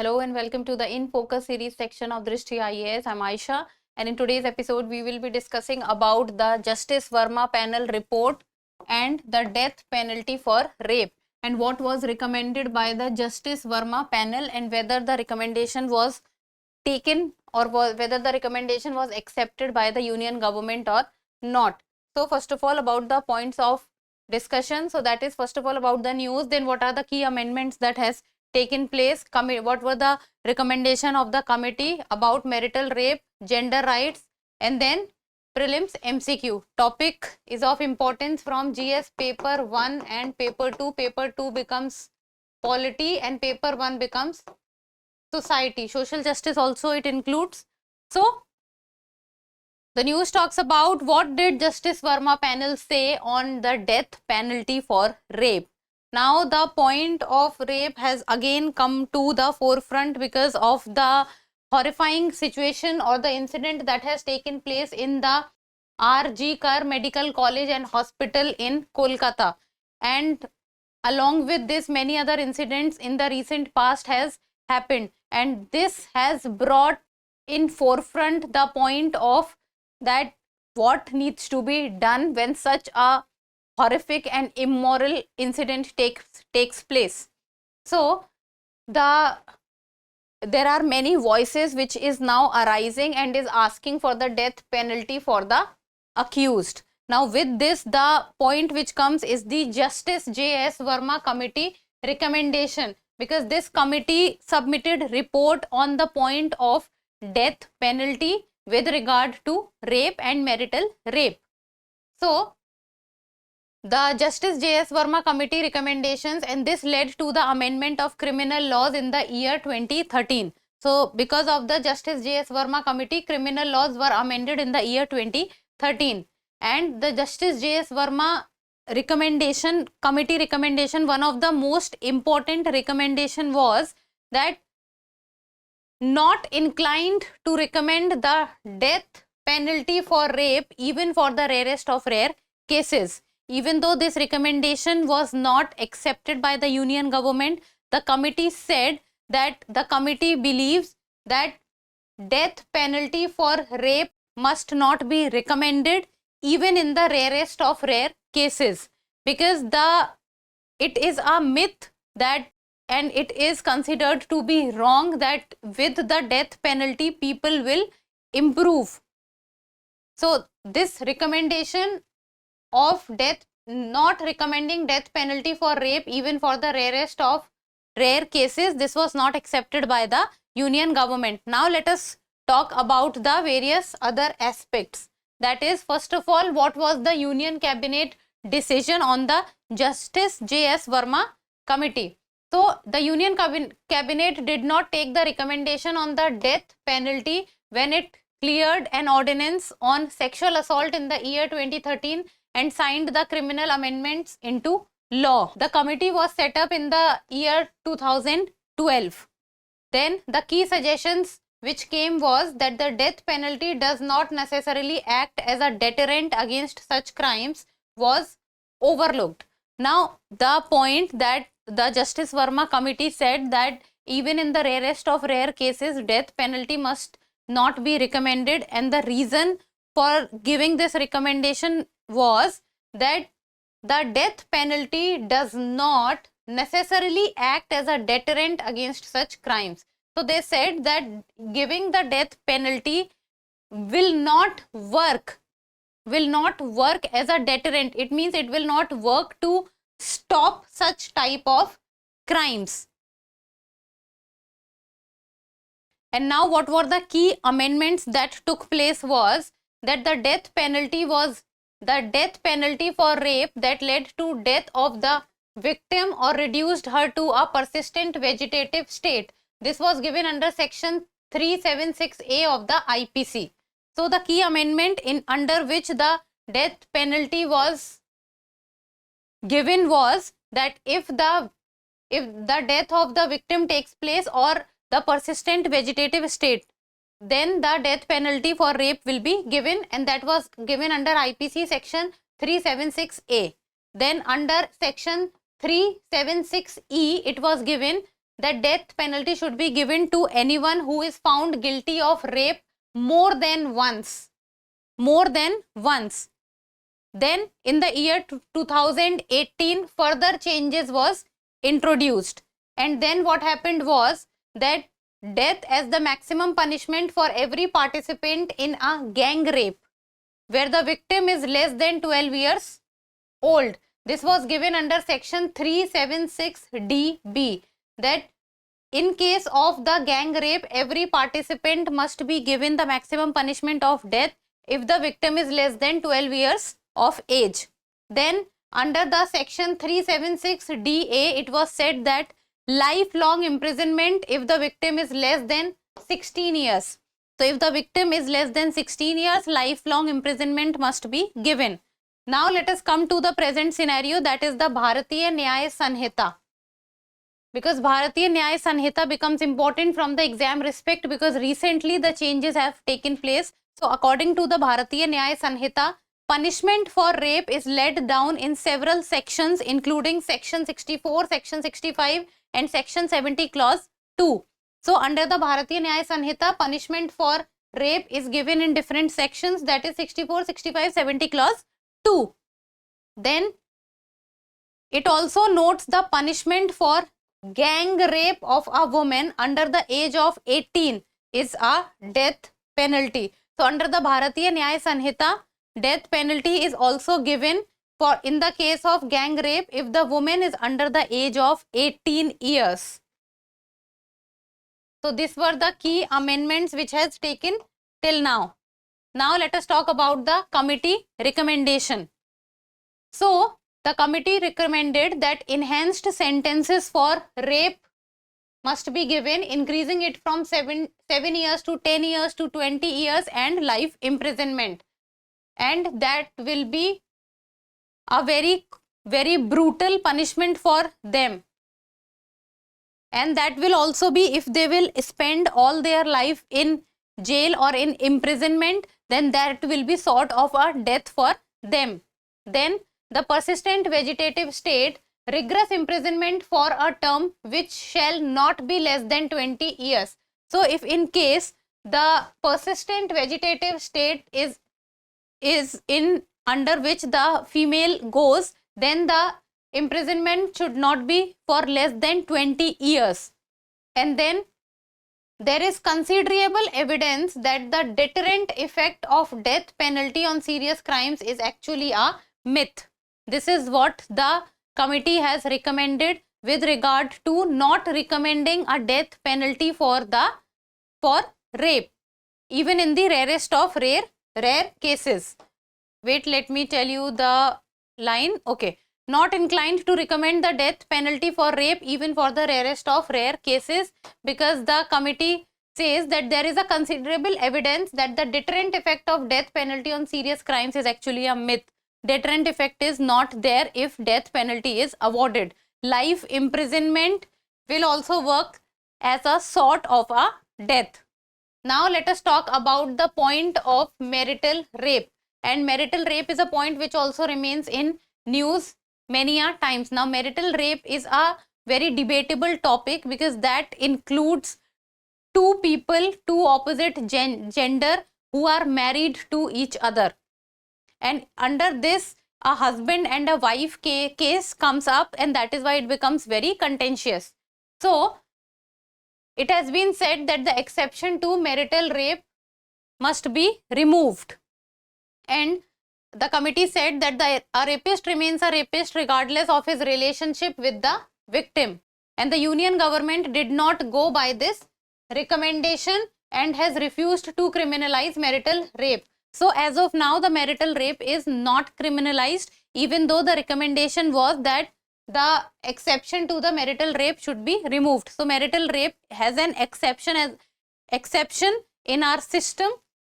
Hello and welcome to the In Focus series section of Drishti IAS. I'm Aisha, and in today's episode we will be discussing about the Justice Verma panel report and the death penalty for rape and what was recommended by the Justice Verma panel and whether the recommendation was taken or whether the recommendation was accepted by the union government or not. So first of all, about the points of discussion. So that is first of all about the news, then what are the key amendments that has taken place, what were the recommendation of the committee about marital rape, gender rights, and then prelims MCQ. Topic is of importance from GS paper 1 and paper 2. Paper 2 becomes polity and paper 1 becomes society. Social justice also it includes. So the news talks about what did Justice Verma panel say on the death penalty for rape. Now the point of rape has again come to the forefront because of the horrifying situation or the incident that has taken place in the R.G. Kar Medical College and Hospital in Kolkata, and along with this many other incidents in the recent past has happened, and this has brought in forefront the point of that what needs to be done when such a horrific and immoral incident takes place. So there are many voices which is now arising and is asking for the death penalty for the accused. Now with this, the point which comes is the Justice J.S. Verma committee recommendation, because this committee submitted report on the point of death penalty with regard to rape and marital rape. So the Justice J.S. Verma committee recommendations, and this led to the amendment of criminal laws in the year 2013. So because of the Justice J.S. Verma committee, criminal laws were amended in the year 2013, and the Justice J.S. Verma committee recommendation, one of the most important recommendation was that not inclined to recommend the death penalty for rape even for the rarest of rare cases. Even though this recommendation was not accepted by the union government, the committee said that the committee believes that death penalty for rape must not be recommended even in the rarest of rare cases, because it is a myth that, and it is considered to be wrong, that with the death penalty people will improve. So this recommendation of not recommending death penalty for rape even for the rarest of rare cases, this was not accepted by the union government. Now let us talk about the various other aspects. That is, first of all, what was the union cabinet decision on the Justice J.S. Verma committee? So the union cabinet did not take the recommendation on the death penalty when it cleared an ordinance on sexual assault in the year 2013 and signed the criminal amendments into law. The committee was set up in the year 2012. Then the key suggestions which came was that the death penalty does not necessarily act as a deterrent against such crimes was overlooked. Now the point that the Justice Verma committee said that even in the rarest of rare cases, death penalty must not be recommended, and the reason for giving this recommendation was that the death penalty does not necessarily act as a deterrent against such crimes. So they said that giving the death penalty will not work as a deterrent. It means it will not work to stop such type of crimes. And now what were the key amendments that took place was that the death penalty for rape that led to death of the victim or reduced her to a persistent vegetative state. This was given under section 376A of the IPC. So the key amendment under which the death penalty was given was that if the death of the victim takes place or the persistent vegetative state, then the death penalty for rape will be given, and that was given under IPC section 376A. Then under section 376E it was given that death penalty should be given to anyone who is found guilty of rape more than once. More than once. Then in the year 2018, further changes was introduced. And then what happened was that death as the maximum punishment for every participant in a gang rape, where the victim is less than 12 years old. This was given under section 376DB, that in case of the gang rape, every participant must be given the maximum punishment of death if the victim is less than 12 years of age. Then under the section 376DA, it was said that lifelong imprisonment if the victim is less than 16 years. So if the victim is less than 16 years, lifelong imprisonment must be given. Now let us come to the present scenario, that is the Bharatiya Nyaya Sanhita. Because Bharatiya Nyaya Sanhita becomes important from the exam respect, because recently the changes have taken place. So according to the Bharatiya Nyaya Sanhita, punishment for rape is laid down in several sections, including section 64, section 65 and section 70 clause 2. So under the Bharatiya Nyaya Sanhita, punishment for rape is given in different sections, that is 64, 65, 70 clause 2. Then it also notes the punishment for gang rape of a woman under the age of 18 is a death penalty. So under the Bharatiya Nyaya Sanhita, death penalty is also given for in the case of gang rape if the woman is under the age of 18 years. So these were the key amendments which has taken till now. Now let us talk about the committee recommendation. So the committee recommended that enhanced sentences for rape must be given, increasing it from 7 years to 10 years to 20 years and life imprisonment. And that will be a very, very brutal punishment for them. And that will also be if they will spend all their life in jail or in imprisonment, then that will be sort of a death for them. Then the persistent vegetative state, rigorous imprisonment for a term which shall not be less than 20 years. So if in case the persistent vegetative state is in under which the female goes, then the imprisonment should not be for less than 20 years. And then there is considerable evidence that the deterrent effect of death penalty on serious crimes is actually a myth. This is what the committee has recommended with regard to not recommending a death penalty for rape, even in the rarest of rare cases. Wait, let me tell you the line. Okay. Not inclined to recommend the death penalty for rape even for the rarest of rare cases, because the committee says that there is a considerable evidence that the deterrent effect of death penalty on serious crimes is actually a myth. Deterrent effect is not there if death penalty is awarded. Life imprisonment will also work as a sort of a death. Now let us talk about the point of marital rape. And marital rape is a point which also remains in news many a times. Now marital rape is a very debatable topic, because that includes two people, two opposite gender who are married to each other. And under this, a husband and a wife case comes up, and that is why it becomes very contentious. So it has been said that the exception to marital rape must be removed. And the committee said that a rapist remains a rapist regardless of his relationship with the victim. And the Union government did not go by this recommendation and has refused to criminalize marital rape. So as of now, the marital rape is not criminalized, even though the recommendation was that the exception to the marital rape should be removed. So marital rape has an exception in our system,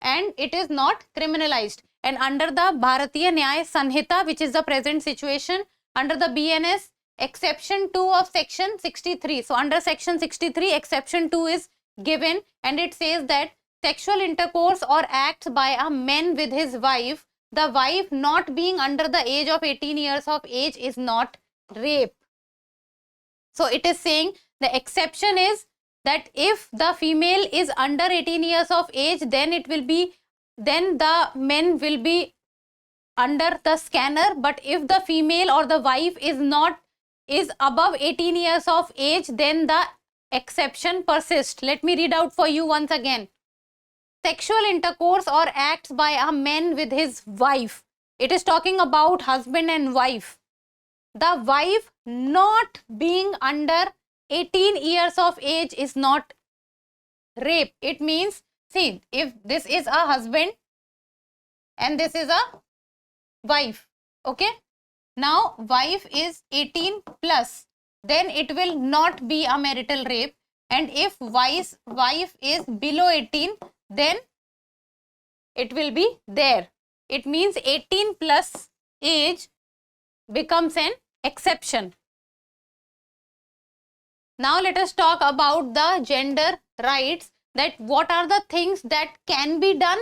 and it is not criminalized. And under the Bharatiya Nyaya Sanhita, which is the present situation, under the BNS, exception 2 of section 63. So under section 63, exception 2 is given, and it says that sexual intercourse or acts by a man with his wife, the wife not being under the age of 18 years of age, is not rape. So it is saying The exception is that if the female is under 18 years of age, then the men will be under the scanner. But if the female or the wife is above 18 years of age, then the exception persists. Let me read out for you once again. Sexual intercourse or acts by a man with his wife. It is talking about husband and wife. The wife not being under 18 years of age is not rape. It means, see, if this is a husband and this is a wife, okay? Now, wife is 18 plus, then it will not be a marital rape. And if wife is below 18, then it will be there. It means 18 plus age becomes an exception. Now let us talk about the gender rights, that what are the things that can be done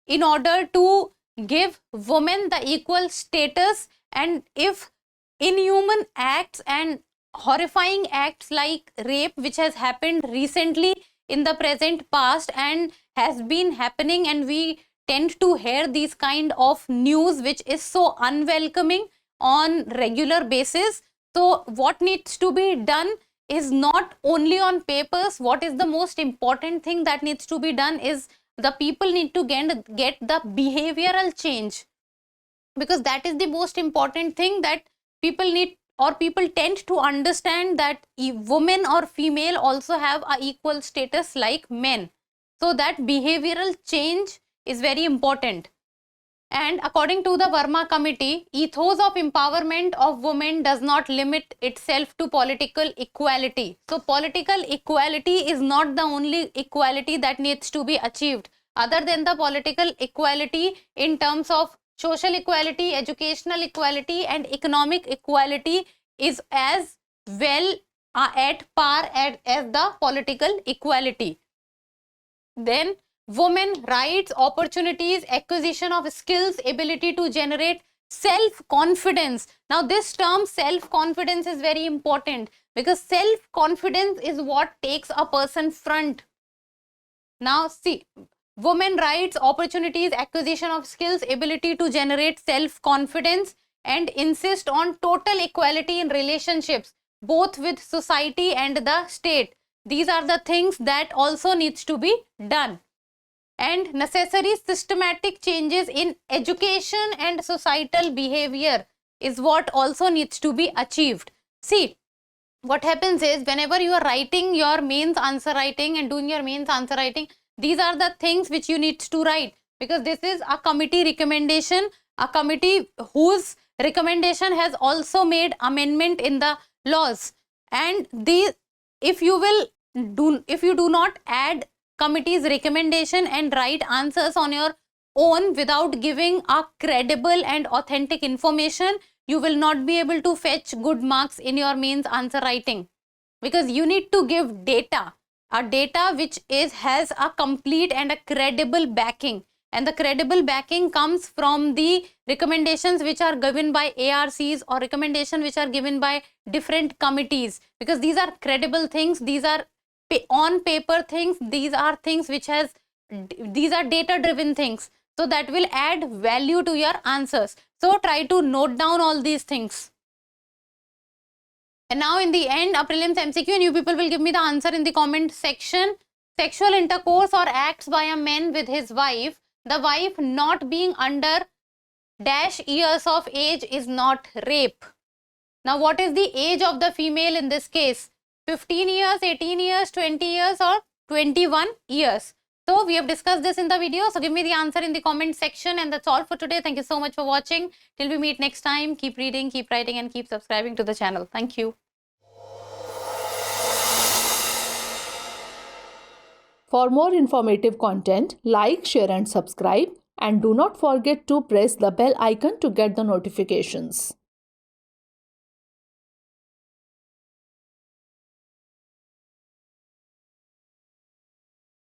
in order to give women the equal status, and if inhuman acts and horrifying acts like rape, which has happened recently in the present past and has been happening, and we tend to hear these kind of news which is so unwelcoming on regular basis. So what needs to be done is not only on papers. What is the most important thing that needs to be done is the people need to get the behavioral change, because that is the most important thing, that people need, or people tend to understand that women or female also have a equal status like men. So that behavioral change is very important. And according to the Verma Committee, ethos of empowerment of women does not limit itself to political equality. So political equality is not the only equality that needs to be achieved. Other than the political equality, in terms of social equality, educational equality and economic equality is as well at par as the political equality. Then women rights, opportunities, acquisition of skills, ability to generate self-confidence. Now this term self-confidence is very important, because self-confidence is what takes a person front. Now see, women rights, opportunities, acquisition of skills, ability to generate self-confidence, and insist on total equality in relationships, both with society and the state. These are the things that also needs to be done. And necessary systematic changes in education and societal behavior is what also needs to be achieved. See, what happens is, whenever you are writing your mains answer writing and doing your mains answer writing, these are the things which you need to write, because this is a committee recommendation, a committee whose recommendation has also made amendment in the laws. And if you do not add committee's recommendation and write answers on your own without giving a credible and authentic information, you will not be able to fetch good marks in your mains answer writing, because you need to give data, a data which has a complete and a credible backing, and the credible backing comes from the recommendations which are given by ARCs or recommendation which are given by different committees, because these are credible things, these are on paper things, these are things which these are data driven things, so that will add value to your answers. So try to note down all these things. And now in the end, a prelims MCQ, and you people will give me the answer in the comment section. Sexual intercourse or acts by a man with his wife, the wife not being under dash years of age is not rape. Now what is the age of the female in this case? 15 years, 18 years, 20 years or 21 years. So we have discussed this in the video. So give me the answer in the comment section, and that's all for today. Thank you so much for watching. Till we meet next time, keep reading, keep writing and keep subscribing to the channel. Thank you. For more informative content, like, share and subscribe, and do not forget to press the bell icon to get the notifications.